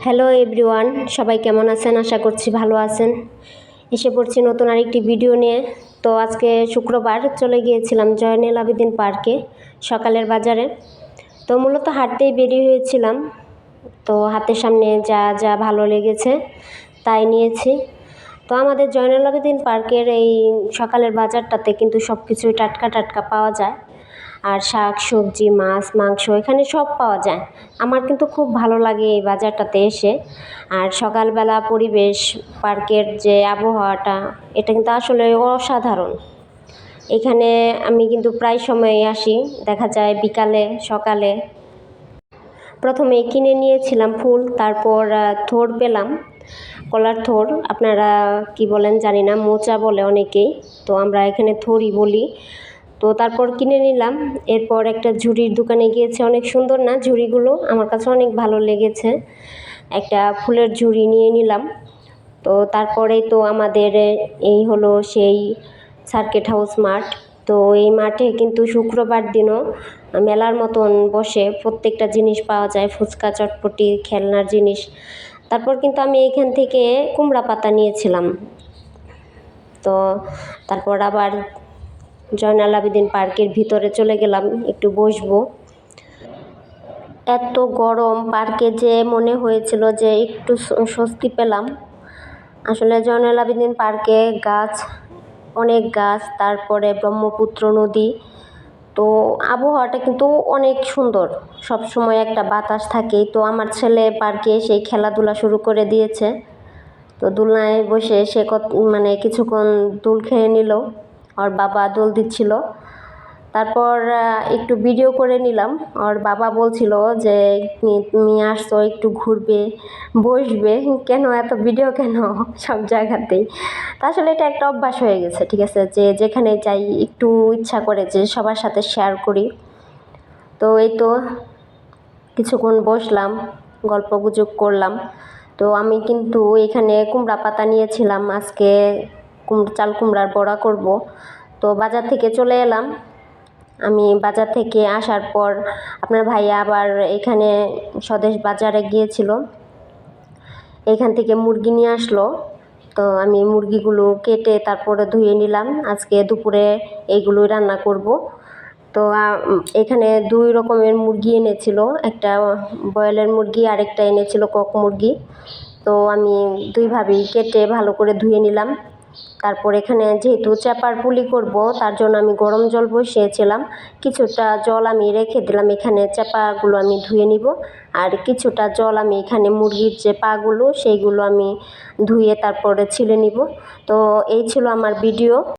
Hello everyone, সবাই কেমন আছেন? আশা করছি ভালো আছেন। এসে পড়ছি নতুন আরেকটি ভিডিও নিয়ে। তো আজকে শুক্রবার চলে গিয়েছিলাম জয়নুল আবেদিন পার্কে সকালের বাজারে। তো মূলত হাঁটতেই বেরিয়ে হয়েছিলাম। তো হাতের সামনে যা যা ভালো লেগেছে তাই নিয়েছি। তো আমাদের জয়নুল আবেদিন পার্কের এই সকালের বাজারটাতে কিন্তু সব কিছুই টাটকা টাটকা পাওয়া যায়। আর শাক সবজি মাছ মাংস এখানে সব পাওয়া যায়। আমার কিন্তু খুব ভালো লাগে এই বাজারটাতে এসে। আর সকালবেলা পরিবেশ, পার্কের যে আবহাওয়াটা, এটা কিন্তু আসলে অসাধারণ। এখানে আমি কিন্তু প্রায় সময়ই আসি, দেখা যায় বিকালে সকালে। প্রথমে কিনে নিয়েছিলাম ফুল, তারপর থোড় পেলাম, কলার থোড়, আপনারা কি বলেন জানি না, মোচা বলে অনেকেই, তো আমরা এখানে থোড়ই বলি। তো তারপর কিনে নিলাম। এরপর একটা ঝুড়ির দোকানে গিয়েছে, অনেক সুন্দর না ঝুড়িগুলো, আমার কাছে অনেক ভালো লেগেছে। একটা ফুলের ঝুড়ি নিয়ে নিলাম। তো তারপরেই তো আমাদের এই হলো সেই সার্কিট হাউস মাঠ। তো এই মাঠে কিন্তু শুক্রবার দিনও মেলার মতন বসে, প্রত্যেকটা জিনিস পাওয়া যায়, ফুচকা চটপটি খেলনার জিনিস। তারপর কিন্তু আমি এইখান থেকে কুমড়া পাতা নিয়েছিলাম। তো তারপর আবার জয়নুল আবেদিন পার্কের ভিতরে চলে গেলাম, একটু বসবো। এত গরম পার্কে, যে মনে হয়েছিল যে একটু স্বস্তি পেলাম। আসলে জয়নুল আবেদিন পার্কে গাছ, অনেক গাছ, তারপরে ব্রহ্মপুত্র নদী। তো আবহাওয়াটা কিন্তু অনেক সুন্দর, সব সময় একটা বাতাস থাকে। তো আমার ছেলে পার্কে সেই খেলাধুলা শুরু করে দিয়েছে। তো দোলনায় বসে সে মানে কিছুক্ষণ দোল খেয়ে নিল, ওর বাবা দোল দিচ্ছিল। তারপর একটু ভিডিও করে নিলাম। ওর বাবা বলছিল যে তুমি আসছো, একটু ঘুরবে বসবে, কেন এত ভিডিও কেন সব জায়গাতেই। তা আসলে এটা একটা অভ্যাস হয়ে গেছে, ঠিক আছে, যে যেখানে যাই একটু ইচ্ছা করে যে সবার সাথে শেয়ার করি। তো এই তো কিছুক্ষণ বসলাম, গল্প গুজব করলাম। তো আমি কিন্তু এখানে কুমড়া পাতা নিয়েছিলাম, আজকে চাল কুমড়ার বড়া করব। তো বাজার থেকে চলে এলাম। আমি বাজার থেকে আসার পর আপনার ভাইয়া আবার এখানে স্বদেশ বাজারে গিয়েছিল, এখান থেকে মুরগি নিয়ে আসলো। তো আমি মুরগিগুলো কেটে তারপরে ধুয়ে নিলাম, আজকে দুপুরে এইগুলোই রান্না করব। তো এখানে দুই রকমের মুরগি এনেছিল, একটা ব্রয়লার মুরগি, আরেকটা এনেছিল কক মুরগি। তো আমি দুইভাবেই কেটে ভালো করে ধুয়ে নিলাম। তারপর এখানে যেহেতু চাপার পুলি করব, তার জন্য আমি গরম জল বসিয়েছিলাম। কিছুটা জল আমি রেখে দিলাম, এখানে চাপাগুলো আমি ধুয়ে নিব। আর কিছুটা জল আমি এখানে মুরগির যে পাগুলো সেইগুলো আমি ধুয়ে তারপরে ছিলে নিব। তো এই ছিল আমার ভিডিও।